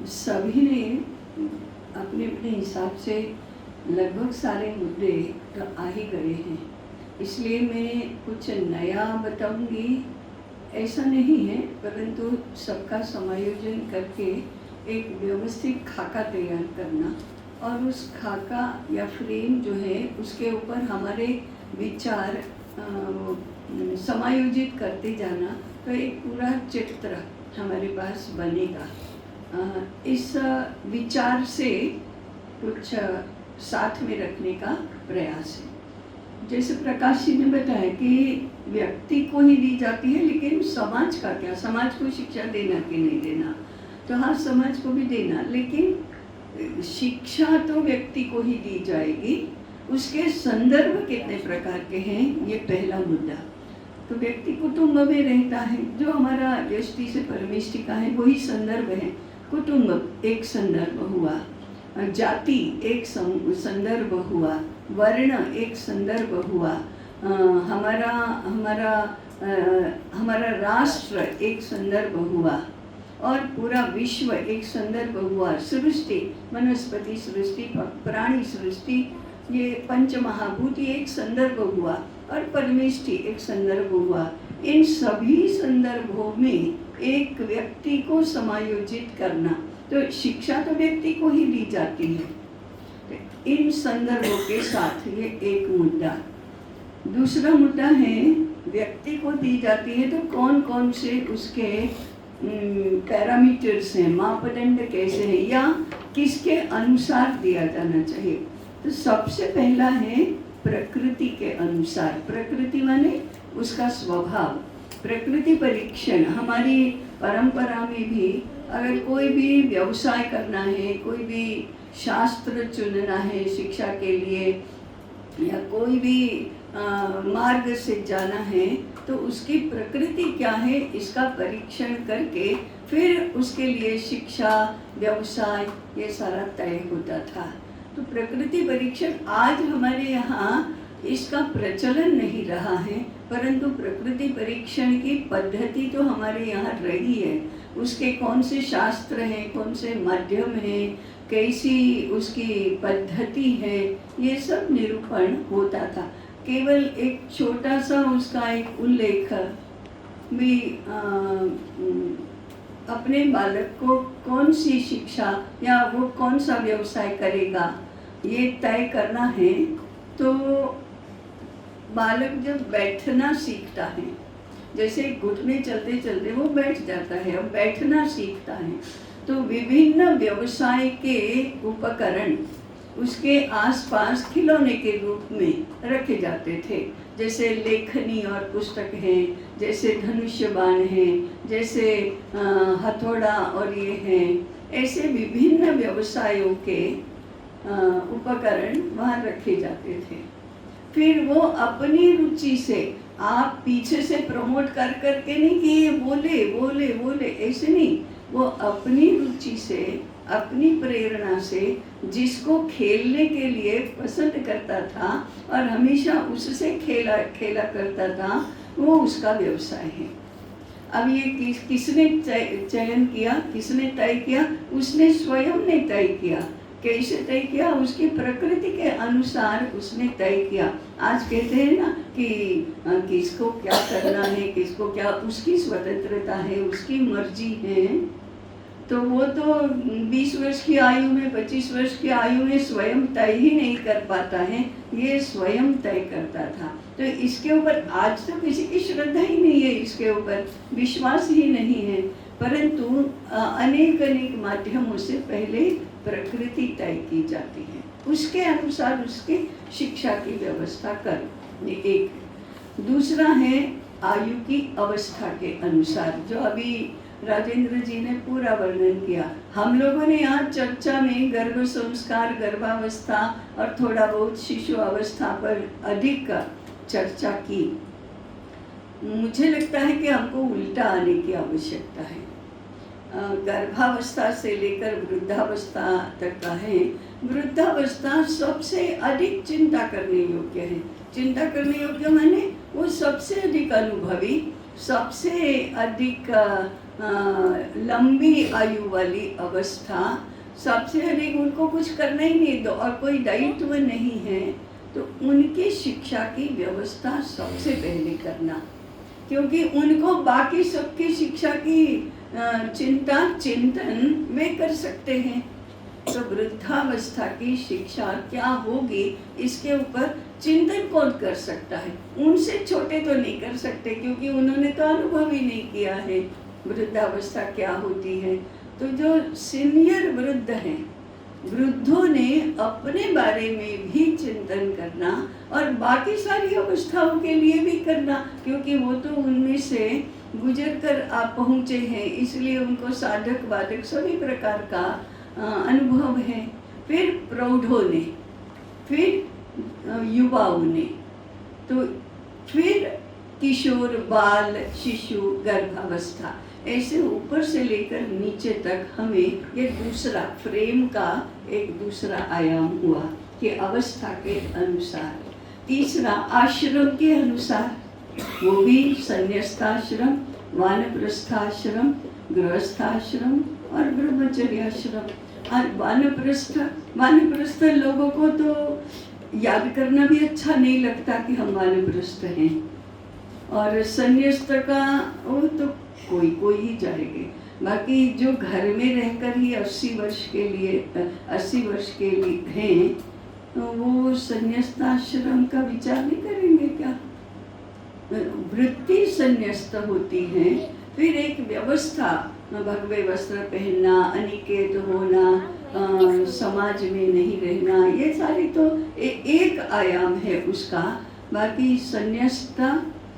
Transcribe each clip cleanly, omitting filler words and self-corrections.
सभी ने अपने अपने हिसाब से लगभग सारे मुद्दे तो आ ही गए हैं, इसलिए मैं कुछ नया बताऊंगी ऐसा नहीं है, परंतु सबका समायोजन करके एक व्यवस्थित खाका तैयार करना और उस खाका या फ्रेम जो है उसके ऊपर हमारे विचार समायोजित करते जाना, तो एक पूरा चित्र हमारे पास बनेगा। इस विचार से कुछ साथ में रखने का प्रयास है। जैसे प्रकाश जी ने बताया कि व्यक्ति को ही दी जाती है, लेकिन समाज का क्या, समाज को शिक्षा देना कि नहीं देना, तो हाँ समाज को भी देना, लेकिन शिक्षा तो व्यक्ति को ही दी जाएगी। उसके संदर्भ कितने प्रकार के हैं, ये पहला मुद्दा। तो व्यक्ति कुटुंब में रहता है, जो हमारा व्यष्टि से परमेष्टि का है वही संदर्भ है। कुटुंब एक संदर्भ हुआ, जाति एक संदर्भ हुआ, वर्ण एक संदर्भ हुआ, हमारा राष्ट्र एक संदर्भ हुआ और पूरा विश्व एक संदर्भ हुआ। सृष्टि, वनस्पति सृष्टि, प्राणी सृष्टि, ये पंच महाभूत ये एक संदर्भ हुआ और परमेष्टि एक संदर्भ हुआ। इन सभी संदर्भों में एक व्यक्ति को समायोजित करना, तो शिक्षा तो व्यक्ति को ही दी जाती है। इन संदर्भों के साथ ये एक मुद्दा। दूसरा मुद्दा है व्यक्ति को दी जाती है तो कौन कौन से उसके पैरामीटर्स हैं, मापदंड कैसे हैं या किसके अनुसार दिया जाना चाहिए। तो सबसे पहला है प्रकृति के अनुसार। प्रकृति माने उसका स्वभाव। प्रकृति परीक्षण हमारी परंपरा में भी, अगर कोई भी व्यवसाय करना है, कोई भी शास्त्र चुनना है शिक्षा के लिए या कोई भी मार्ग से जाना है, तो उसकी प्रकृति क्या है इसका परीक्षण करके फिर उसके लिए शिक्षा व्यवसाय ये सारा तय होता था। तो प्रकृति परीक्षण आज हमारे यहाँ इसका प्रचलन नहीं रहा है, परंतु प्रकृति परीक्षण की पद्धति तो हमारे यहाँ रही है। उसके कौन से शास्त्र हैं, कौन से माध्यम हैं, कैसी उसकी पद्धति है, ये सब निरूपण होता था। केवल एक छोटा सा उसका एक उल्लेख भी अपने बालक को कौन सी शिक्षा या वो कौन सा व्यवसाय करेगा ये तय करना है। तो बालक जब बैठना सीखता है, जैसे घुटने चलते चलते वो बैठ जाता है, अब बैठना सीखता है, तो विभिन्न व्यवसाय के उपकरण उसके आसपास खिलौने के रूप में रखे जाते थे। जैसे लेखनी और पुस्तक है, जैसे धनुष्य बाण है, जैसे हथौड़ा और ये हैं, ऐसे विभिन्न व्यवसायों के उपकरण वहाँ रखे जाते थे। फिर वो अपनी रुचि से, आप पीछे से प्रमोट कर करके नहीं कि ये बोले बोले बोले, ऐसे नहीं, वो अपनी रुचि से अपनी प्रेरणा से जिसको खेलने के लिए पसंद करता था और हमेशा उससे खेला करता था, वो उसका व्यवसाय है। अब ये किसने चयन किया, किसने तय किया, उसने स्वयं ने तय किया। कैसे तय किया, उसकी प्रकृति के अनुसार उसने तय किया। आज कहते हैं ना कि किसको क्या करना है, किसको क्या, उसकी स्वतंत्रता है, उसकी मर्जी है। तो वो तो 20 वर्ष की आयु में, 25 वर्ष की आयु में स्वयं तय ही नहीं कर पाता है, ये स्वयं तय करता था। तो इसके ऊपर आज तो किसी की श्रद्धा ही नहीं है, इसके ऊपर विश्वास ही नहीं है, परंतु अनेक माध्यमों से पहले प्रकृति तय की जाती है, उसके अनुसार उसकी शिक्षा की व्यवस्था कर। एक दूसरा है आयु की अवस्था के अनुसार, जो अभी राजेंद्र जी ने पूरा वर्णन किया। हम लोगों ने यहाँ चर्चा में गर्भ संस्कार, गर्भावस्था और थोड़ा बहुत शिशु अवस्था पर अधिक चर्चा की। मुझे लगता है कि हमको उल्टा आने की आवश्यकता है। गर्भावस्था से लेकर वृद्धावस्था तक का है। वृद्धावस्था सबसे अधिक चिंता करने योग्य है। चिंता करने योग्य माने वो सबसे अधिक अनुभवी, सबसे अधिक लंबी आयु वाली अवस्था, सबसे अधिक उनको कुछ करना ही नहीं दो और कोई दायित्व नहीं है, तो उनकी शिक्षा की व्यवस्था सबसे पहले करना, क्योंकि उनको बाकी सबकी शिक्षा की चिंता चिंतन वे कर सकते हैं। तो वृद्धावस्था की शिक्षा क्या होगी इसके ऊपर चिंतन कौन कर सकता है? उनसे छोटे तो नहीं कर सकते, क्योंकि उन्होंने तो अनुभव ही नहीं किया है वृद्धावस्था क्या होती है। तो जो सीनियर वृद्ध हैं, वृद्धों ने अपने बारे में भी चिंतन करना और बाकी सारी अवस्थाओं के लिए भी करना, क्योंकि वो तो उनमें से गुजर कर आप पहुँचे हैं, इसलिए उनको साधक बाधक सभी प्रकार का अनुभव है। फिर प्रौढ़ों ने, फिर युवाओं ने, तो फिर किशोर, बाल, शिशु, गर्भावस्था, ऐसे ऊपर से लेकर नीचे तक हमें ये दूसरा फ्रेम का एक दूसरा आयाम हुआ कि अवस्था के अनुसार। तीसरा आश्रम के अनुसार, वो भी संन्यास्ताश्रम, वानप्रस्थाश्रम, गृहस्थाश्रम और ब्रह्मचर्याश्रम। और वानप्रस्थ लोगों को तो याद करना भी अच्छा नहीं लगता कि हम वानप्रस्थ हैं, और संन्यास्त का वो तो कोई कोई ही जाएंगे। बाकी जो घर में रहकर ही 80 वर्ष के लिए हैं, तो वो संन्यास्ताश्रम का विचार नहीं करेंगे क्या? वृत्ति संन्यास्त होती है। फिर एक व्यवस्था, भगवे वस्त्र पहनना, अनिकेत होना, समाज में नहीं रहना, ये सारी तो एक आयाम है उसका। बाकी संन्यास्त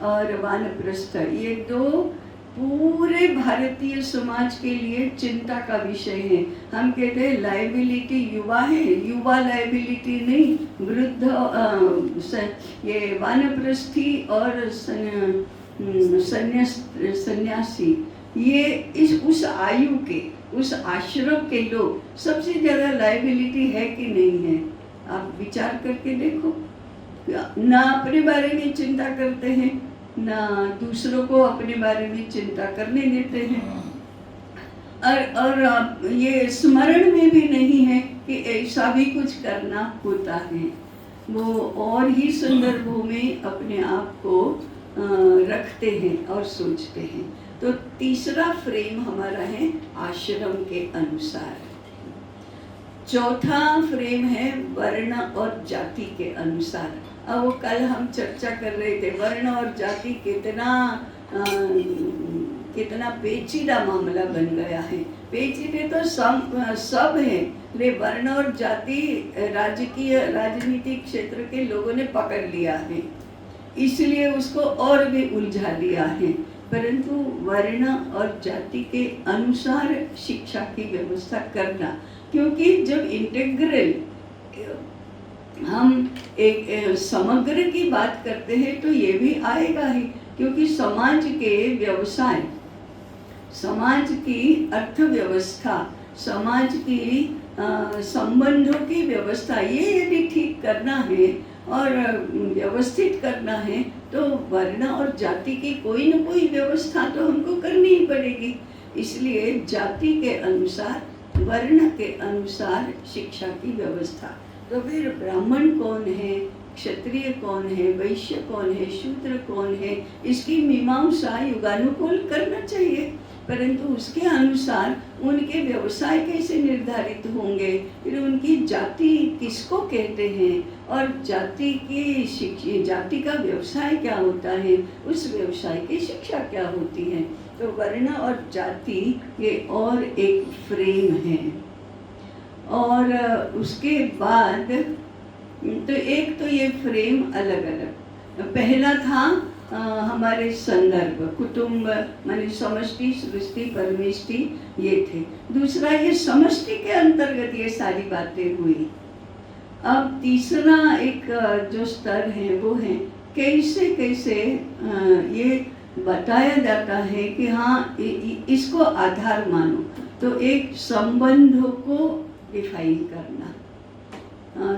और वानप्रस्थ, ये दो पूरे भारतीय समाज के लिए चिंता का विषय है। हम कहते हैं लायबिलिटी युवा है, युवा लायबिलिटी नहीं, वृद्ध ये वानप्रस्थी और सन्यासी, ये उस आयु के, उस आश्रम के लोग सबसे ज़्यादा लायबिलिटी है कि नहीं है? आप विचार करके देखो। ना अपने बारे में चिंता करते हैं, ना दूसरों को अपने बारे में चिंता करने देते हैं, और ये स्मरण में भी नहीं है कि ऐसा भी कुछ करना होता है। वो और ही संदर्भों में अपने आप को रखते हैं और सोचते हैं। तो तीसरा फ्रेम हमारा है आश्रम के अनुसार। चौथा फ्रेम है वर्ण और जाति के अनुसार। अब वो कल हम चर्चा कर रहे थे, वर्ण और जाति कितना पेचीदा मामला बन गया है। पेचीदे तो सब है, ले वर्ण और जाति राजनीतिक क्षेत्र के लोगों ने पकड़ लिया है, इसलिए उसको और भी उलझा दिया है। परंतु वर्ण और जाति के अनुसार शिक्षा की व्यवस्था करना, क्योंकि जब इंटेग्रल हम एक समग्र की बात करते हैं तो ये भी आएगा ही, क्योंकि समाज के व्यवसाय, समाज की अर्थव्यवस्था, समाज की संबंधों की व्यवस्था, ये यदि ठीक करना है और व्यवस्थित करना है तो वर्ण और जाति की कोई न कोई व्यवस्था तो हमको करनी ही पड़ेगी। इसलिए जाति के अनुसार, वर्ण के अनुसार शिक्षा की व्यवस्था। तो फिर ब्राह्मण कौन है, क्षत्रिय कौन है, वैश्य कौन है, शूद्र कौन है, इसकी मीमांसा युगानुकूल करना चाहिए। परंतु उसके अनुसार उनके व्यवसाय कैसे निर्धारित होंगे, फिर उनकी जाति किसको कहते हैं, और जाति का व्यवसाय क्या होता है, उस व्यवसाय की शिक्षा क्या होती है। तो वर्ण और जाति ये और एक फ्रेम है। और उसके बाद तो एक तो ये फ्रेम अलग अलग, पहला था हमारे संदर्भ, कुटुंब माने समष्टि, सृष्टि, परमेष्टि, ये थे। दूसरा ये समष्टि के अंतर्गत ये सारी बातें हुई। अब तीसरा एक जो स्तर है वो है कैसे कैसे ये बताया जाता है कि हाँ इसको आधार मानो। तो एक संबंधों को डिफाइन करना,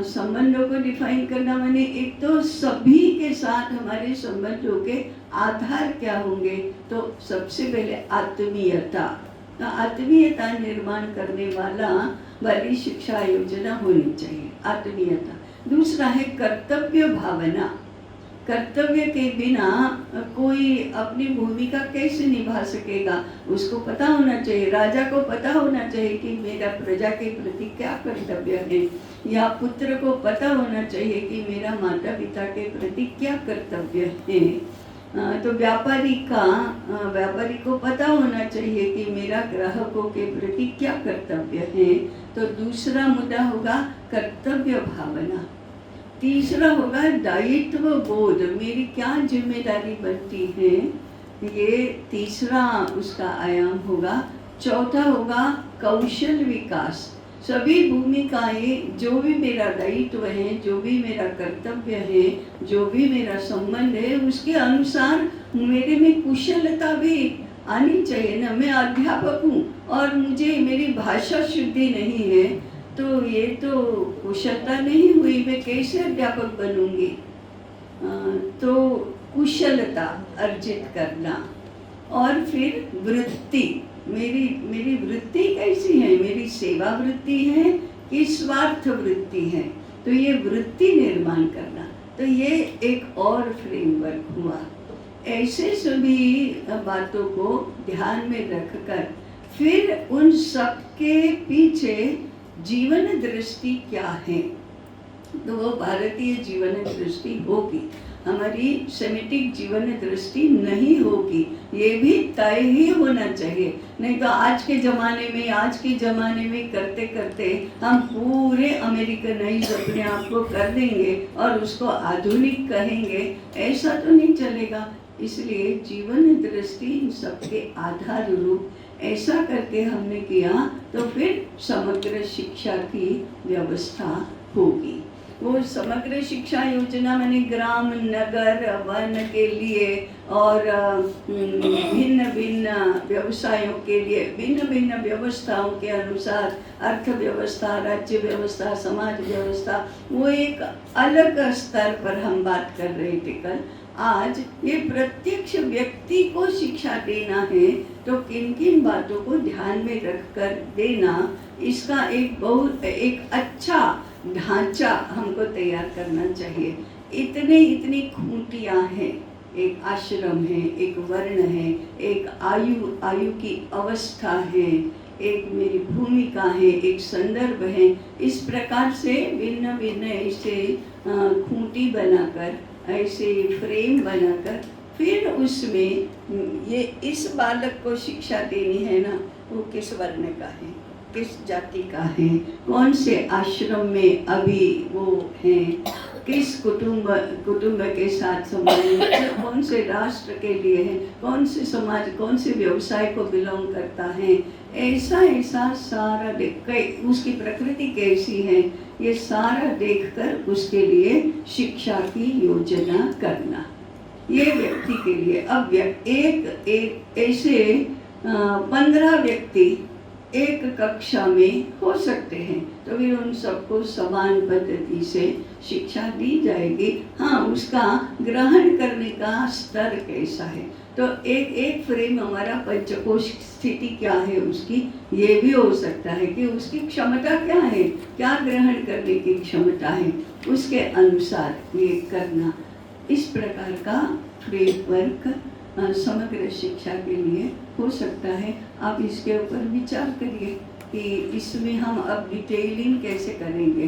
संबंधों को डिफाइन करना माने एक तो सभी के साथ हमारे संबंधों के आधार क्या होंगे? तो सबसे पहले आत्मीयता, आत्मीयता निर्माण करने वाली शिक्षा योजना होनी चाहिए, आत्मीयता। दूसरा है कर्तव्य भावना। कर्तव्य के बिना कोई अपनी भूमिका कैसे निभा सकेगा? उसको पता होना चाहिए, राजा को पता होना चाहिए कि मेरा प्रजा के प्रति क्या कर्तव्य है, या पुत्र को पता होना चाहिए कि मेरा माता पिता के प्रति क्या कर्तव्य है। तो व्यापारी को पता होना चाहिए कि मेरा ग्राहकों के प्रति क्या कर्तव्य है। तो दूसरा मुद्दा होगा कर्तव्य भावना। तीसरा होगा दायित्व बोध, मेरी क्या जिम्मेदारी बनती है, ये तीसरा उसका आयाम होगा। चौथा होगा कौशल विकास। सभी भूमिकाएं, जो भी मेरा दायित्व है, जो भी मेरा कर्तव्य है, जो भी मेरा संबंध है, उसके अनुसार मेरे में कुशलता भी आनी चाहिए ना। मैं अध्यापक हूँ और मुझे मेरी भाषा शुद्धि नहीं है, तो ये तो कुशलता नहीं हुई, मैं कैसे अध्यापक बनूंगी? तो कुशलता अर्जित करना। और फिर वृत्ति, मेरी वृत्ति कैसी है? मेरी सेवा वृत्ति है कि स्वार्थ वृत्ति है? तो ये वृत्ति निर्माण करना। तो ये एक और फ्रेमवर्क हुआ। ऐसे सभी बातों को ध्यान में रखकर फिर उन सब के पीछे जीवन दृष्टि क्या है, तो वो भारतीय जीवन दृष्टि होगी, हमारी सेमेटिक जीवन दृष्टि नहीं होगी। ये भी तय ही होना चाहिए, नहीं तो आज के ज़माने में करते करते हम पूरे अमेरिकनाइज अपने आप को कर देंगे और उसको आधुनिक कहेंगे, ऐसा तो नहीं चलेगा। इसलिए जीवन दृष्टि इन सबके आधार रूप ऐसा करके हमने किया तो फिर समग्र शिक्षा की व्यवस्था होगी। वो समग्र शिक्षा योजना मैंने ग्राम, नगर, वन के लिए और भिन्न भिन्न व्यवसायों के लिए भिन्न भिन्न व्यवस्थाओं के अनुसार अर्थव्यवस्था, राज्य व्यवस्था, समाज व्यवस्था, वो एक अलग स्तर पर हम बात कर रहे थे कल। आज ये प्रत्यक्ष व्यक्ति को शिक्षा देना है, तो किन किन बातों को ध्यान में रखकर देना, इसका एक अच्छा ढांचा हमको तैयार करना चाहिए। इतनी खूंटियाँ हैं, एक आश्रम है, एक वर्ण है, एक आयु की अवस्था है, एक मेरी भूमिका है, एक संदर्भ है। इस प्रकार से भिन्न भिन्न ऐसे खूंटी बनाकर, ऐसे फ्रेम बनाकर फिर उसमें ये इस बालक को शिक्षा देनी है ना, वो किस वर्ण का है, किस जाति का है, कौन से आश्रम में अभी वो है, किस कुटुंब के साथ संबंधित, कौन से राष्ट्र के लिए है, कौन से समाज, कौन से व्यवसाय को बिलोंग करता है, ऐसा सारा उसकी प्रकृति कैसी है, ये सारा देखकर उसके लिए शिक्षा की योजना करना, ये व्यक्ति के लिए। अब एक ऐसे 15 व्यक्ति एक कक्षा में हो सकते हैं, तो फिर उन सबको समान पद्धति से शिक्षा दी जाएगी। हाँ, उसका ग्रहण करने का स्तर कैसा है, तो एक फ्रेम हमारा पंचकोश स्थिति क्या है उसकी, ये भी हो सकता है कि उसकी क्षमता क्या है, क्या ग्रहण करने की क्षमता है, उसके अनुसार ये करना। इस प्रकार का फ्रेमवर्क समग्र शिक्षा के लिए हो सकता है। आप इसके ऊपर विचार करिए कि इसमें हम अब डिटेलिंग कैसे करेंगे।